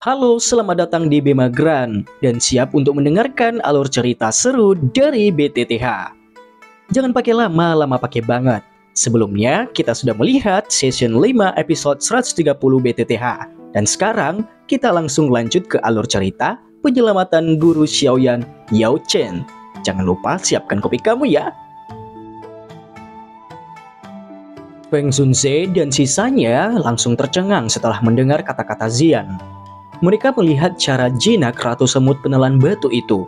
Halo, selamat datang di Bemagran dan siap untuk mendengarkan alur cerita seru dari BTTH. Jangan pakai lama-lama pakai banget. Sebelumnya, kita sudah melihat season 5 episode 130 BTTH. Dan sekarang, kita langsung lanjut ke alur cerita penyelamatan guru Xiaoyan Yao Chen. Jangan lupa siapkan kopi kamu ya. Feng Zunze dan sisanya langsung tercengang setelah mendengar kata-kata Zian. Mereka melihat cara jinak Ratu Semut Penelan Batu itu.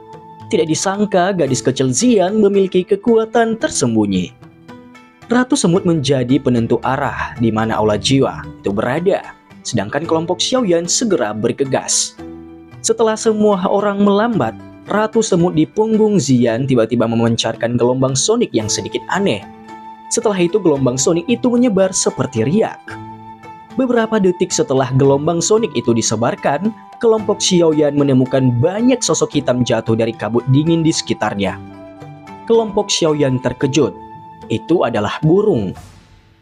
Tidak disangka gadis kecil Zian memiliki kekuatan tersembunyi. Ratu Semut menjadi penentu arah di mana aula jiwa itu berada, sedangkan kelompok Xiaoyan segera bergegas. Setelah semua orang melambat, Ratu Semut di punggung Zian tiba-tiba memancarkan gelombang sonik yang sedikit aneh. Setelah itu gelombang sonik itu menyebar seperti riak. Beberapa detik setelah gelombang sonik itu disebarkan, kelompok Xiaoyan menemukan banyak sosok hitam jatuh dari kabut dingin di sekitarnya. Kelompok Xiaoyan terkejut. Itu adalah burung.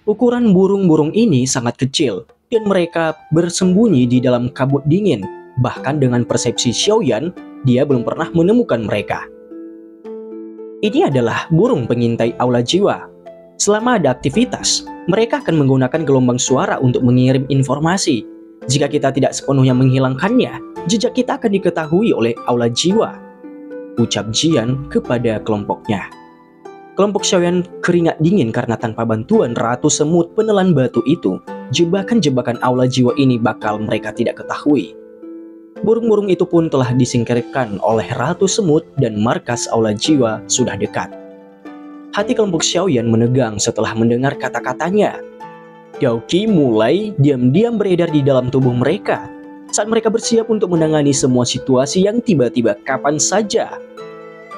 Ukuran burung-burung ini sangat kecil, dan mereka bersembunyi di dalam kabut dingin. Bahkan dengan persepsi Xiaoyan, dia belum pernah menemukan mereka. Ini adalah burung pengintai aula jiwa. Selama ada aktivitas, mereka akan menggunakan gelombang suara untuk mengirim informasi. Jika kita tidak sepenuhnya menghilangkannya, jejak kita akan diketahui oleh aula jiwa, ucap Jian kepada kelompoknya. Kelompok Xiaoyan keringat dingin karena tanpa bantuan Ratu Semut Penelan Batu itu, jebakan-jebakan aula jiwa ini bakal mereka tidak ketahui. Burung-burung itu pun telah disingkirkan oleh Ratu Semut dan markas aula jiwa sudah dekat. Hati kelompok Xiaoyan menegang setelah mendengar kata-katanya. Daoqi mulai diam-diam beredar di dalam tubuh mereka saat mereka bersiap untuk menangani semua situasi yang tiba-tiba kapan saja.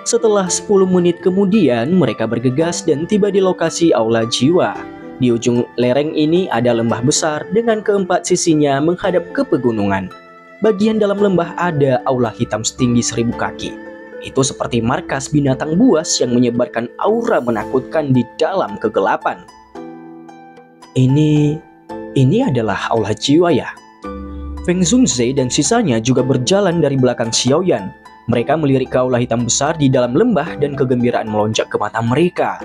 Setelah 10 menit kemudian, mereka bergegas dan tiba di lokasi aula jiwa. Di ujung lereng ini ada lembah besar dengan keempat sisinya menghadap ke pegunungan. Bagian dalam lembah ada aula hitam setinggi 1000 kaki. Itu seperti markas binatang buas yang menyebarkan aura menakutkan di dalam kegelapan. Ini adalah aula jiwa ya? Feng Zunze dan sisanya juga berjalan dari belakang Xiaoyan. Mereka melirik ke aula hitam besar di dalam lembah dan kegembiraan melonjak ke mata mereka.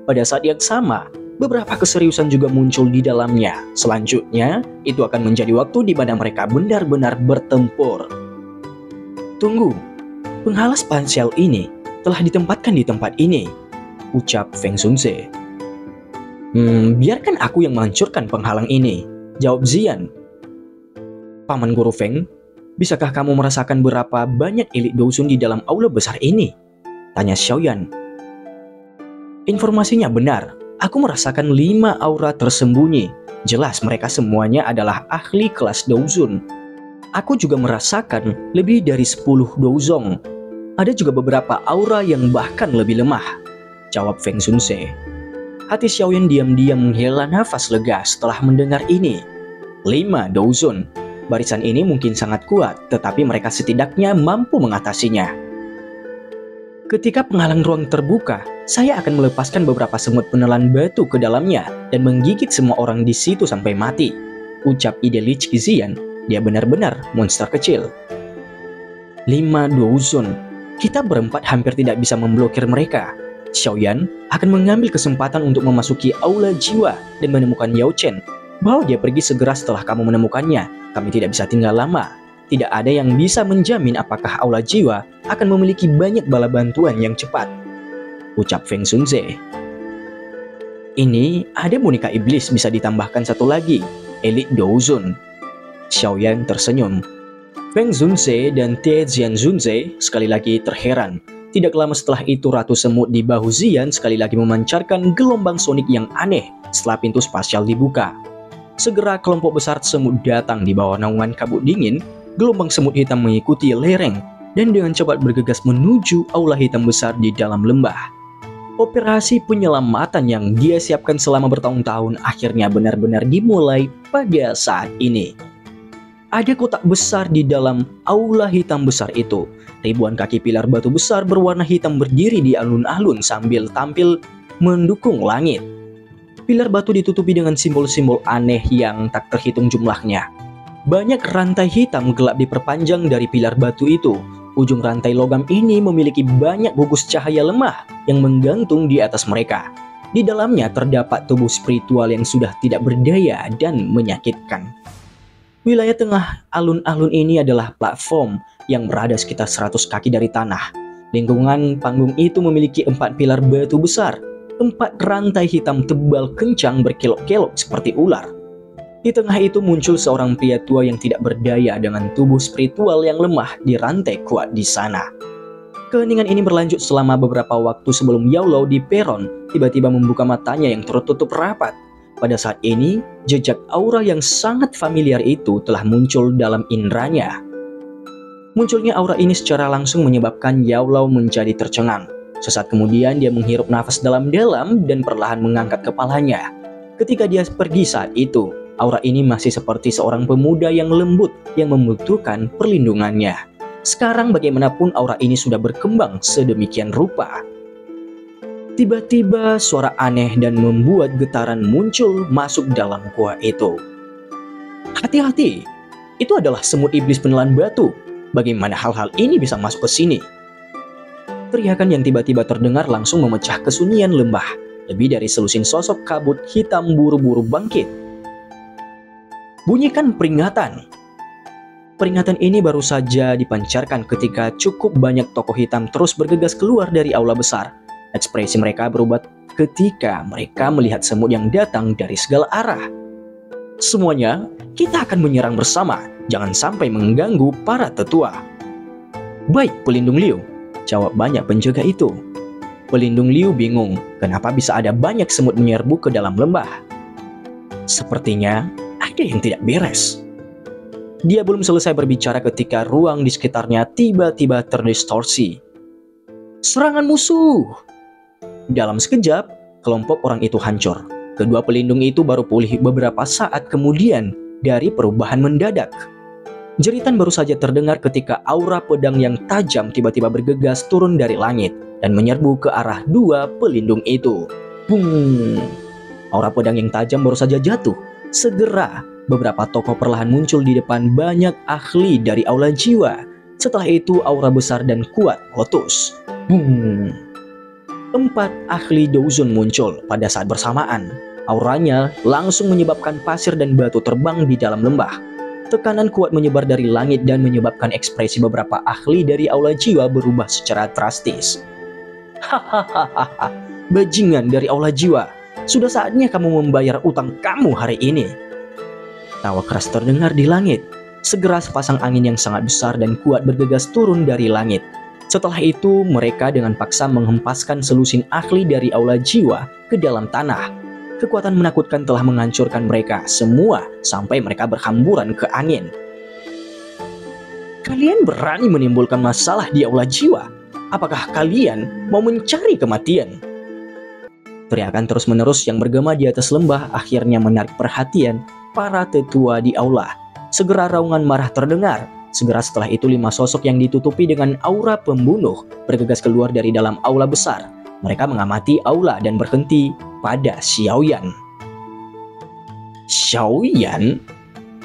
Pada saat yang sama, beberapa keseriusan juga muncul di dalamnya. Selanjutnya, itu akan menjadi waktu di mana mereka benar-benar bertempur. Tunggu. Penghalang spasial ini telah ditempatkan di tempat ini, ucap Feng Zunze. Biarkan aku yang menghancurkan penghalang ini, jawab Zian. Paman Guru Feng, bisakah kamu merasakan berapa banyak elit Douzun di dalam aula besar ini? Tanya Xiaoyan. Informasinya benar, aku merasakan 5 aura tersembunyi. Jelas mereka semuanya adalah ahli kelas Douzun. Aku juga merasakan lebih dari 10 Douzong. Ada juga beberapa aura yang bahkan lebih lemah, jawab Feng Zunze. Hati Xiaoyan diam-diam menghela nafas lega setelah mendengar ini. 5 Douzun. Barisan ini mungkin sangat kuat, tetapi mereka setidaknya mampu mengatasinya. Ketika penghalang ruang terbuka, saya akan melepaskan beberapa semut penelan batu ke dalamnya dan menggigit semua orang di situ sampai mati, ucap Ide Lich Qizian. Dia benar-benar monster kecil. 5 Douzun. Kita berempat hampir tidak bisa memblokir mereka. Xiaoyan akan mengambil kesempatan untuk memasuki aula jiwa dan menemukan Yao Chen. Bawa dia pergi segera setelah kamu menemukannya. Kami tidak bisa tinggal lama. Tidak ada yang bisa menjamin apakah aula jiwa akan memiliki banyak bala bantuan yang cepat, ucap Feng Zunze. Ini ada boneka iblis bisa ditambahkan satu lagi, elit Douzun. Xiaoyan tersenyum. Feng Zunze dan Tie Zunze sekali lagi terheran. Tidak lama setelah itu Ratu Semut di bahu Zian sekali lagi memancarkan gelombang sonik yang aneh setelah pintu spasial dibuka. Segera kelompok besar semut datang di bawah naungan kabut dingin. Gelombang semut hitam mengikuti lereng dan dengan cepat bergegas menuju aula hitam besar di dalam lembah. Operasi penyelamatan yang dia siapkan selama bertahun-tahun akhirnya benar-benar dimulai pada saat ini. Ada kotak besar di dalam aula hitam besar itu. Ribuan kaki pilar batu besar berwarna hitam berdiri di alun-alun sambil tampil mendukung langit. Pilar batu ditutupi dengan simbol-simbol aneh yang tak terhitung jumlahnya. Banyak rantai hitam gelap diperpanjang dari pilar batu itu. Ujung rantai logam ini memiliki banyak gugus cahaya lemah yang menggantung di atas mereka. Di dalamnya terdapat tubuh spiritual yang sudah tidak berdaya dan menyakitkan. Wilayah tengah alun-alun ini adalah platform yang berada sekitar 100 kaki dari tanah. Lingkungan panggung itu memiliki 4 pilar batu besar, 4 rantai hitam tebal kencang berkelok-kelok seperti ular. Di tengah itu muncul seorang pria tua yang tidak berdaya dengan tubuh spiritual yang lemah di rantai kuat di sana. Keheningan ini berlanjut selama beberapa waktu sebelum Yaulau di peron tiba-tiba membuka matanya yang tertutup rapat. Pada saat ini, jejak aura yang sangat familiar itu telah muncul dalam inderanya. Munculnya aura ini secara langsung menyebabkan Yaulau menjadi tercengang. Sesaat kemudian dia menghirup nafas dalam-dalam dan perlahan mengangkat kepalanya. Ketika dia pergi saat itu, aura ini masih seperti seorang pemuda yang lembut yang membutuhkan perlindungannya. Sekarang bagaimanapun aura ini sudah berkembang sedemikian rupa. Tiba-tiba suara aneh dan membuat getaran muncul masuk dalam gua itu. Hati-hati, itu adalah semut iblis penelan batu. Bagaimana hal-hal ini bisa masuk ke sini? Teriakan yang tiba-tiba terdengar langsung memecah kesunyian lembah. Lebih dari selusin sosok kabut hitam buru-buru bangkit. Bunyikan peringatan. Peringatan ini baru saja dipancarkan ketika cukup banyak tokoh hitam terus bergegas keluar dari aula besar. Ekspresi mereka berubah ketika mereka melihat semut yang datang dari segala arah. Semuanya, kita akan menyerang bersama, jangan sampai mengganggu para tetua. Baik, Pelindung Liu, jawab banyak penjaga itu. Pelindung Liu bingung, kenapa bisa ada banyak semut menyerbu ke dalam lembah. Sepertinya ada yang tidak beres. Dia belum selesai berbicara ketika ruang di sekitarnya tiba-tiba terdistorsi. Serangan musuh! Dalam sekejap, kelompok orang itu hancur. Kedua pelindung itu baru pulih beberapa saat kemudian dari perubahan mendadak. Jeritan baru saja terdengar ketika aura pedang yang tajam tiba-tiba bergegas turun dari langit dan menyerbu ke arah dua pelindung itu. Bung! Aura pedang yang tajam baru saja jatuh. Segera, beberapa tokoh perlahan muncul di depan banyak ahli dari aula jiwa. Setelah itu, aura besar dan kuat meletus. Bung! 4 ahli Douzun muncul pada saat bersamaan. Auranya langsung menyebabkan pasir dan batu terbang di dalam lembah. Tekanan kuat menyebar dari langit dan menyebabkan ekspresi beberapa ahli dari aula jiwa berubah secara drastis. Hahaha, bajingan dari aula jiwa, sudah saatnya kamu membayar utang kamu hari ini. Tawa keras terdengar di langit. Segera sepasang angin yang sangat besar dan kuat bergegas turun dari langit. Setelah itu, mereka dengan paksa menghempaskan selusin ahli dari aula jiwa ke dalam tanah. Kekuatan menakutkan telah menghancurkan mereka semua sampai mereka berhamburan ke angin. Kalian berani menimbulkan masalah di aula jiwa? Apakah kalian mau mencari kematian? Teriakan terus-menerus yang bergema di atas lembah akhirnya menarik perhatian para tetua di aula. Segera raungan marah terdengar. Segera setelah itu 5 sosok yang ditutupi dengan aura pembunuh bergegas keluar dari dalam aula besar. Mereka mengamati aula dan berhenti pada Xiaoyan. Xiaoyan,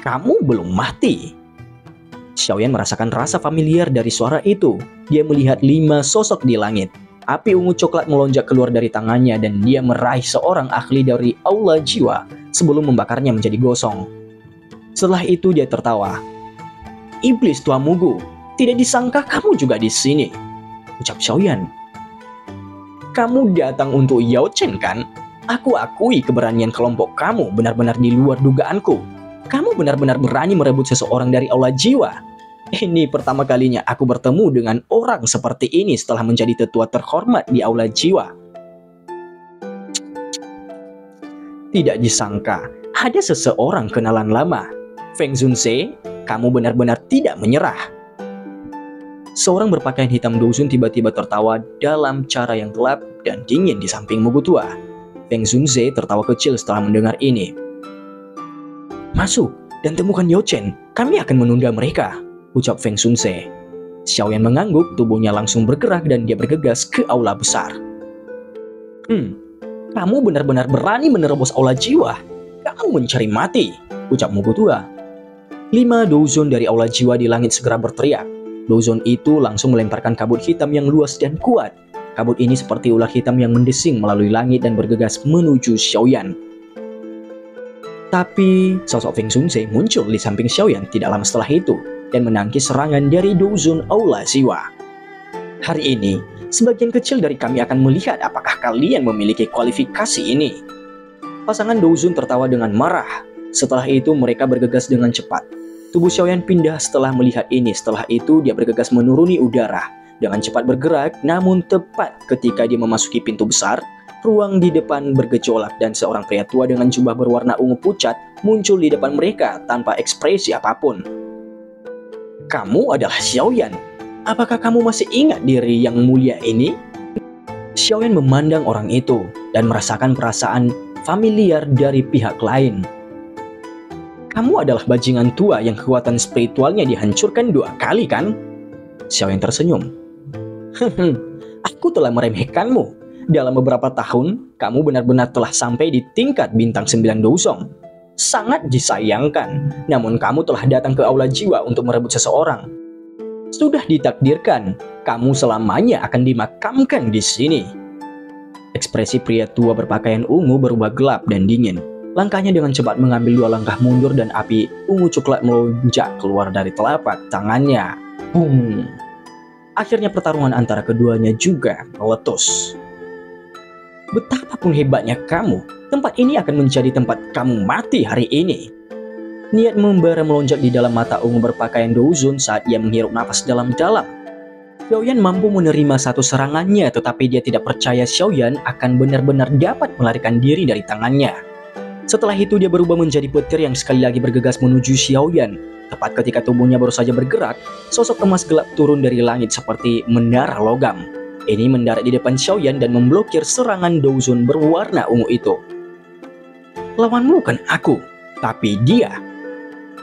kamu belum mati. Xiaoyan merasakan rasa familiar dari suara itu. Dia melihat 5 sosok di langit. Api ungu coklat melonjak keluar dari tangannya dan dia meraih seorang ahli dari aula jiwa sebelum membakarnya menjadi gosong. Setelah itu dia tertawa. Iblis tua mugu, tidak disangka kamu juga di sini, ucap Xiaoyan. Kamu datang untuk Yao Chen kan? Aku akui keberanian kelompok kamu benar-benar di luar dugaanku. Kamu benar-benar berani merebut seseorang dari aula jiwa. Ini pertama kalinya aku bertemu dengan orang seperti ini setelah menjadi tetua terhormat di aula jiwa. Tidak disangka, ada seseorang kenalan lama. Feng Zunse, kamu benar-benar tidak menyerah. Seorang berpakaian hitam Douzun tiba-tiba tertawa dalam cara yang gelap dan dingin di samping Mugu Tua. Feng Zunze tertawa kecil setelah mendengar ini. Masuk dan temukan Yao Chen, kami akan menunda mereka, ucap Feng Zunze. Xiaoyan mengangguk, tubuhnya langsung bergerak dan dia bergegas ke aula besar. Kamu benar-benar berani menerobos aula jiwa. Kamu mencari mati, ucap Mugu Tua. 5 Douzon dari aula jiwa di langit segera berteriak. Douzon itu langsung melemparkan kabut hitam yang luas dan kuat. Kabut ini seperti ular hitam yang mendesing melalui langit dan bergegas menuju Xiaoyan. Tapi sosok Feng Sunse muncul di samping Xiaoyan tidak lama setelah itu dan menangkis serangan dari Douzon aula jiwa. Hari ini, sebagian kecil dari kami akan melihat apakah kalian memiliki kualifikasi ini. Pasangan Douzon tertawa dengan marah. Setelah itu mereka bergegas dengan cepat. Tubuh Xiaoyan pindah setelah melihat ini. Setelah itu dia bergegas menuruni udara. Dengan cepat bergerak, namun tepat ketika dia memasuki pintu besar, ruang di depan bergejolak dan seorang pria tua dengan jubah berwarna ungu pucat muncul di depan mereka tanpa ekspresi apapun. Kamu adalah Xiaoyan. Apakah kamu masih ingat diri yang mulia ini? Xiaoyan memandang orang itu dan merasakan perasaan familiar dari pihak lain. Kamu adalah bajingan tua yang kekuatan spiritualnya dihancurkan 2 kali kan? Xiaoyan tersenyum. Aku telah meremehkanmu. Dalam beberapa tahun, kamu benar-benar telah sampai di tingkat bintang 9 Douzong. Sangat disayangkan, namun kamu telah datang ke aula jiwa untuk merebut seseorang. Sudah ditakdirkan, kamu selamanya akan dimakamkan di sini. Ekspresi pria tua berpakaian ungu berubah gelap dan dingin. Langkahnya dengan cepat mengambil 2 langkah mundur dan api ungu coklat melonjak keluar dari telapak tangannya. Boom! Akhirnya pertarungan antara keduanya juga meletus. Betapapun hebatnya kamu, tempat ini akan menjadi tempat kamu mati hari ini. Niat membara melonjak di dalam mata ungu berpakaian Douzon saat ia menghirup napas dalam-dalam. Xiaoyan mampu menerima satu serangannya, tetapi dia tidak percaya Xiaoyan akan benar-benar dapat melarikan diri dari tangannya. Setelah itu dia berubah menjadi petir yang sekali lagi bergegas menuju Xiaoyan. Tepat ketika tubuhnya baru saja bergerak, sosok emas gelap turun dari langit seperti menara logam. Ini mendarat di depan Xiaoyan dan memblokir serangan Douzon berwarna ungu itu. Lawanmu bukan aku, tapi dia.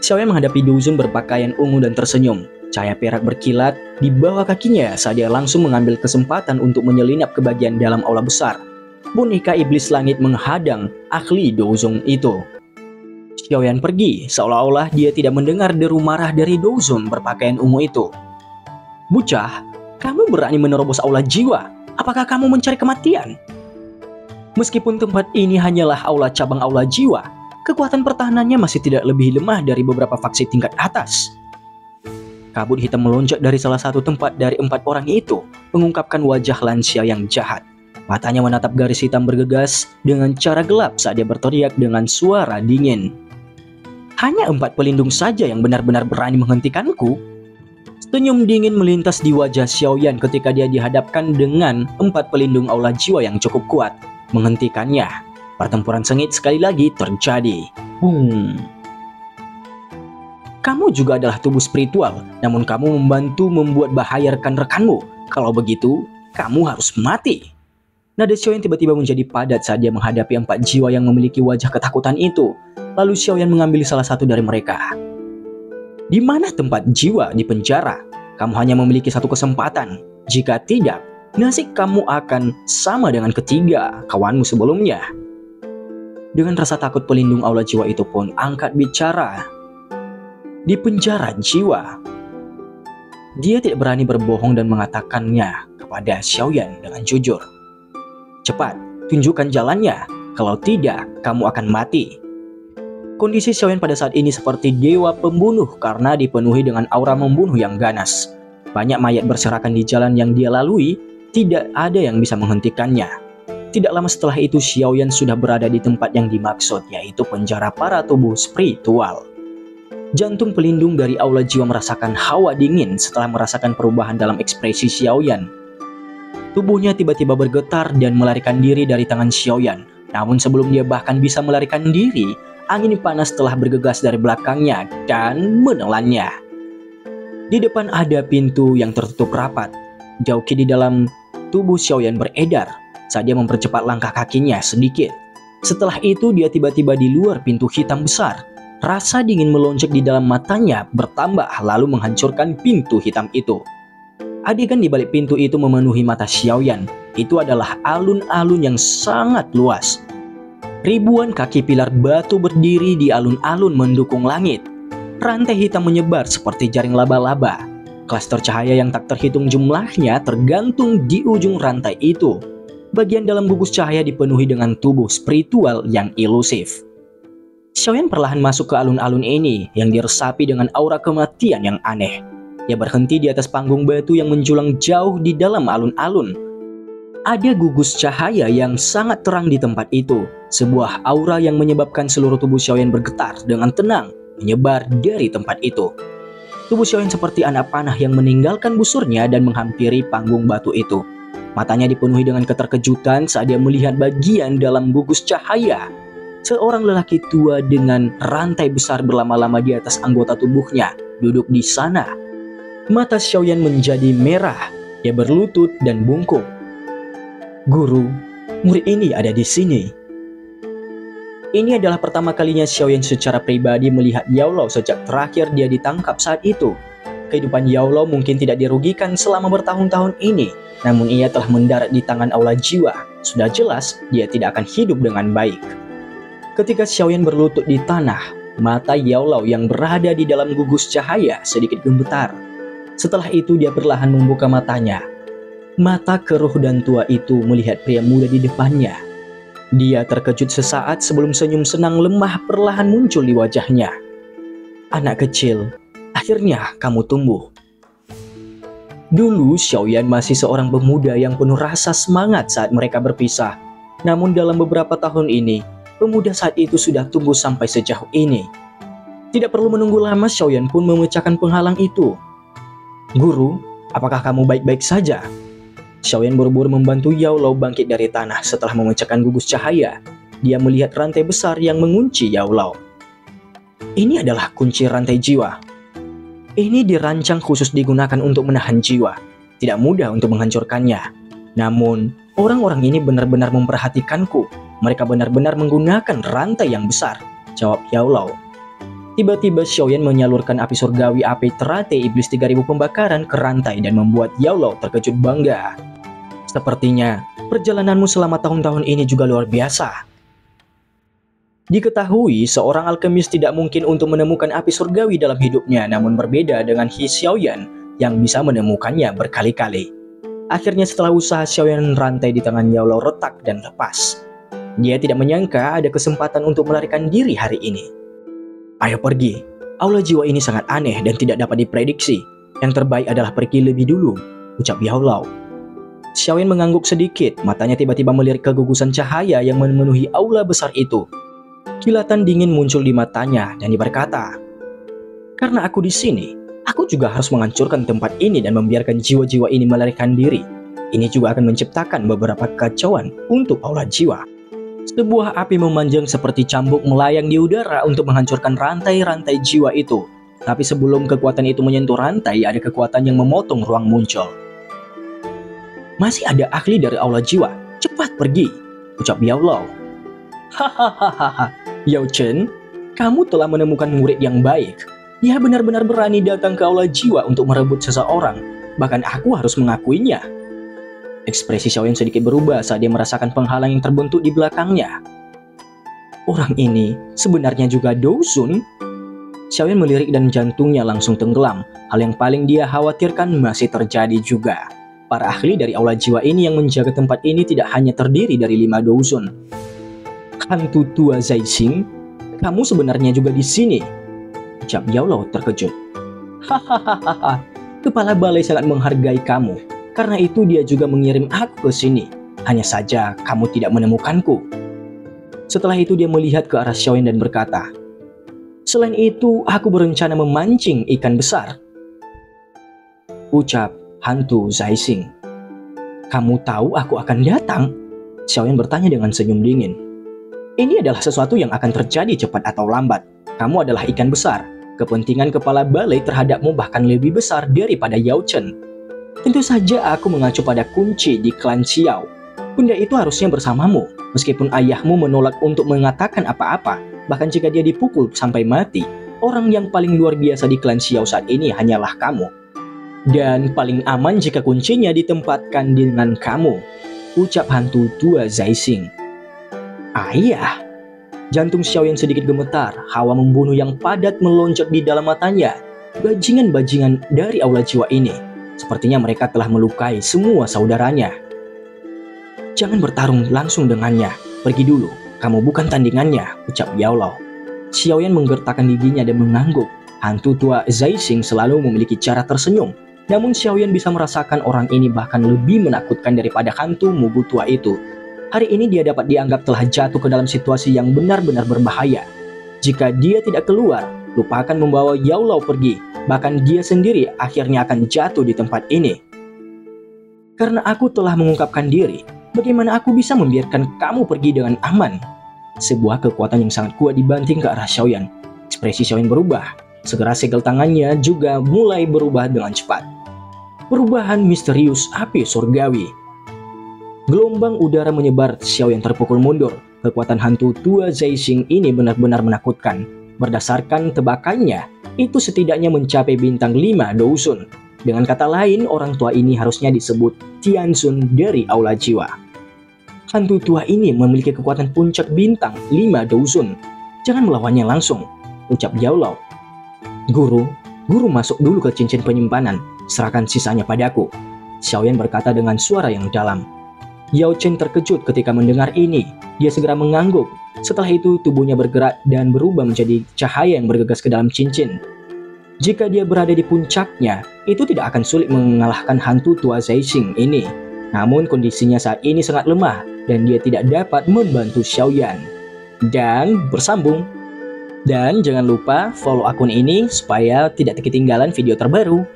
Xiaoyan menghadapi Douzon berpakaian ungu dan tersenyum. Cahaya perak berkilat di bawah kakinya saat dia langsung mengambil kesempatan untuk menyelinap ke bagian dalam aula besar. Boneka iblis langit menghadang ahli Douzon itu. Xiaoyan pergi, seolah-olah dia tidak mendengar deru marah dari Douzon berpakaian ungu itu. Bocah, kamu berani menerobos aula jiwa. Apakah kamu mencari kematian? Meskipun tempat ini hanyalah aula cabang aula jiwa, kekuatan pertahanannya masih tidak lebih lemah dari beberapa faksi tingkat atas. Kabut hitam melonjak dari salah satu tempat dari 4 orang itu, mengungkapkan wajah lansia yang jahat. Matanya menatap garis hitam bergegas dengan cara gelap saat dia berteriak dengan suara dingin. Hanya 4 pelindung saja yang benar-benar berani menghentikanku. Senyum dingin melintas di wajah Xiaoyan ketika dia dihadapkan dengan 4 pelindung aula jiwa yang cukup kuat. Menghentikannya. Pertempuran sengit sekali lagi terjadi. Boom. Kamu juga adalah tubuh spiritual, namun kamu membantu membuat bahaya rekan-rekanmu. Kalau begitu, kamu harus mati. Nada Xiaoyan tiba-tiba menjadi padat saat dia menghadapi 4 jiwa yang memiliki wajah ketakutan itu. Lalu Xiaoyan mengambil salah satu dari mereka. Di mana tempat jiwa di penjara? Kamu hanya memiliki satu kesempatan. Jika tidak, nasib kamu akan sama dengan ketiga kawanmu sebelumnya. Dengan rasa takut pelindung aula jiwa itu pun angkat bicara. Di penjara jiwa. Dia tidak berani berbohong dan mengatakannya kepada Xiaoyan dengan jujur. Cepat, tunjukkan jalannya. Kalau tidak, kamu akan mati. Kondisi Xiaoyan pada saat ini seperti dewa pembunuh karena dipenuhi dengan aura membunuh yang ganas. Banyak mayat berserakan di jalan yang dia lalui, tidak ada yang bisa menghentikannya. Tidak lama setelah itu Xiaoyan sudah berada di tempat yang dimaksud, yaitu penjara para tubuh spiritual. Jantung pelindung dari aula jiwa merasakan hawa dingin setelah merasakan perubahan dalam ekspresi Xiaoyan. Tubuhnya tiba-tiba bergetar dan melarikan diri dari tangan Xiaoyan. Namun sebelum dia bahkan bisa melarikan diri, angin panas telah bergegas dari belakangnya dan menelannya. Di depan ada pintu yang tertutup rapat. Gauqi di dalam tubuh Xiaoyan beredar saat dia mempercepat langkah kakinya sedikit. Setelah itu dia tiba-tiba di luar pintu hitam besar. Rasa dingin melonjak di dalam matanya bertambah lalu menghancurkan pintu hitam itu. Adegan di balik pintu itu memenuhi mata Xiaoyan. Itu adalah alun-alun yang sangat luas. Ribuan kaki pilar batu berdiri di alun-alun mendukung langit. Rantai hitam menyebar seperti jaring laba-laba. Klaster cahaya yang tak terhitung jumlahnya tergantung di ujung rantai itu. Bagian dalam gugus cahaya dipenuhi dengan tubuh spiritual yang ilusif. Xiaoyan perlahan masuk ke alun-alun ini yang diresapi dengan aura kematian yang aneh. Ia berhenti di atas panggung batu yang menjulang jauh di dalam alun-alun. Ada gugus cahaya yang sangat terang di tempat itu. Sebuah aura yang menyebabkan seluruh tubuh Xiaoyan bergetar dengan tenang menyebar dari tempat itu. Tubuh Xiaoyan seperti anak panah yang meninggalkan busurnya dan menghampiri panggung batu itu. Matanya dipenuhi dengan keterkejutan saat dia melihat bagian dalam gugus cahaya. Seorang lelaki tua dengan rantai besar berlama-lama di atas anggota tubuhnya duduk di sana. Mata Xiaoyan menjadi merah. Dia berlutut dan bungkuk. Guru, murid ini ada di sini. Ini adalah pertama kalinya Xiaoyan secara pribadi melihat Yao Lao sejak terakhir dia ditangkap saat itu. Kehidupan Yao Lao mungkin tidak dirugikan selama bertahun-tahun ini, namun ia telah mendarat di tangan aula jiwa. Sudah jelas dia tidak akan hidup dengan baik. Ketika Xiaoyan berlutut di tanah, mata Yao Lao yang berada di dalam gugus cahaya sedikit gemetar. Setelah itu dia perlahan membuka matanya. Mata keruh dan tua itu melihat pria muda di depannya. Dia terkejut sesaat sebelum senyum senang lemah perlahan muncul di wajahnya. Anak kecil, akhirnya kamu tumbuh. Dulu Xiaoyan masih seorang pemuda yang penuh rasa semangat saat mereka berpisah. Namun dalam beberapa tahun ini, pemuda saat itu sudah tumbuh sampai sejauh ini. Tidak perlu menunggu lama, Xiaoyan pun memecahkan penghalang itu. Guru, apakah kamu baik-baik saja? Xiaoyan buru-buru membantu Yao Lao bangkit dari tanah setelah memecahkan gugus cahaya. Dia melihat rantai besar yang mengunci Yao Lao. Ini adalah kunci rantai jiwa. Ini dirancang khusus digunakan untuk menahan jiwa. Tidak mudah untuk menghancurkannya. Namun, orang-orang ini benar-benar memperhatikanku. Mereka benar-benar menggunakan rantai yang besar, jawab Yao Lao. Tiba-tiba Xiaoyan menyalurkan api surgawi api teratai iblis 3000 pembakaran ke rantai dan membuat Yao Lao terkejut bangga. Sepertinya, perjalananmu selama tahun-tahun ini juga luar biasa. Diketahui, seorang alkemis tidak mungkin untuk menemukan api surgawi dalam hidupnya, namun berbeda dengan Xiaoyan yang bisa menemukannya berkali-kali. Akhirnya setelah usaha Xiaoyan, rantai di tangan Yao Lao retak dan lepas. Dia tidak menyangka ada kesempatan untuk melarikan diri hari ini. Ayo pergi, aula jiwa ini sangat aneh dan tidak dapat diprediksi. Yang terbaik adalah pergi lebih dulu, ucap Yao Lao. Xiaoyan mengangguk sedikit, matanya tiba-tiba melirik ke gugusan cahaya yang memenuhi aula besar itu. Kilatan dingin muncul di matanya dan dia berkata, karena aku di sini, aku juga harus menghancurkan tempat ini dan membiarkan jiwa-jiwa ini melarikan diri. Ini juga akan menciptakan beberapa kekacauan untuk aula jiwa. Sebuah api memanjang seperti cambuk melayang di udara untuk menghancurkan rantai-rantai jiwa itu. Tapi sebelum kekuatan itu menyentuh rantai, ada kekuatan yang memotong ruang muncul. Masih ada ahli dari aula jiwa, cepat pergi, ucap Yao Lao. Hahaha, Yao Chen, kamu telah menemukan murid yang baik. Dia benar-benar berani datang ke aula jiwa untuk merebut seseorang. Bahkan aku harus mengakuinya. Ekspresi Xiaoyan sedikit berubah saat dia merasakan penghalang yang terbentuk di belakangnya. Orang ini sebenarnya juga Dou Xun. Xiaoyan melirik dan jantungnya langsung tenggelam. Hal yang paling dia khawatirkan masih terjadi juga. Para ahli dari aula jiwa ini yang menjaga tempat ini tidak hanya terdiri dari 5 Dou Xun. Hantu tua Zai Xing, kamu sebenarnya juga di sini, ucap Yao Lao terkejut. Hahaha, kepala balai sangat menghargai kamu. Karena itu dia juga mengirim aku ke sini. Hanya saja kamu tidak menemukanku. Setelah itu dia melihat ke arah Xiaoyan dan berkata, selain itu aku berencana memancing ikan besar, ucap hantu Zai Xing. Kamu tahu aku akan datang? Xiaoyan bertanya dengan senyum dingin. Ini adalah sesuatu yang akan terjadi cepat atau lambat. Kamu adalah ikan besar. Kepentingan kepala balai terhadapmu bahkan lebih besar daripada Yao Chen. Tentu saja aku mengacu pada kunci di klan Xiao. Benda itu harusnya bersamamu, meskipun ayahmu menolak untuk mengatakan apa-apa. Bahkan jika dia dipukul sampai mati, orang yang paling luar biasa di klan Xiao saat ini hanyalah kamu. Dan paling aman jika kuncinya ditempatkan dengan kamu, ucap hantu tua Zai Xing. Ayah, Jantung Xiaoyan sedikit gemetar, hawa membunuh yang padat melonjak di dalam matanya. Bajingan-bajingan dari aula jiwa ini, sepertinya mereka telah melukai semua saudaranya. Jangan bertarung langsung dengannya, pergi dulu, kamu bukan tandingannya, ucap Yao Lao. Xiaoyan menggertakkan giginya dan mengangguk. Hantu tua Zaixing selalu memiliki cara tersenyum, namun Xiaoyan bisa merasakan orang ini bahkan lebih menakutkan daripada hantu mugu tua itu. Hari ini dia dapat dianggap telah jatuh ke dalam situasi yang benar-benar berbahaya. Jika dia tidak keluar, lupakan membawa Yao Lao pergi, bahkan dia sendiri akhirnya akan jatuh di tempat ini. Karena aku telah mengungkapkan diri, bagaimana aku bisa membiarkan kamu pergi dengan aman? Sebuah kekuatan yang sangat kuat dibanting ke arah Xiaoyan. Ekspresi Xiaoyan berubah, segera segel tangannya juga mulai berubah dengan cepat. Perubahan misterius api surgawi. Gelombang udara menyebar, Xiaoyan terpukul mundur. Kekuatan hantu tua Zaixing ini benar-benar menakutkan. Berdasarkan tebakannya, itu setidaknya mencapai bintang 5 dousun. Dengan kata lain, orang tua ini harusnya disebut Tianxun dari aula jiwa. Hantu tua ini memiliki kekuatan puncak bintang 5 dousun. Jangan melawannya langsung, ucap Yao Lao. Guru masuk dulu ke cincin penyimpanan, serahkan sisanya padaku. Xiaoyan berkata dengan suara yang dalam. Yao Chen terkejut ketika mendengar ini. Dia segera mengangguk. Setelah itu tubuhnya bergerak dan berubah menjadi cahaya yang bergegas ke dalam cincin. Jika dia berada di puncaknya, itu tidak akan sulit mengalahkan hantu tua Zaixing ini. Namun kondisinya saat ini sangat lemah dan dia tidak dapat membantu Xiaoyan. Dan bersambung. Dan jangan lupa follow akun ini supaya tidak ketinggalan video terbaru.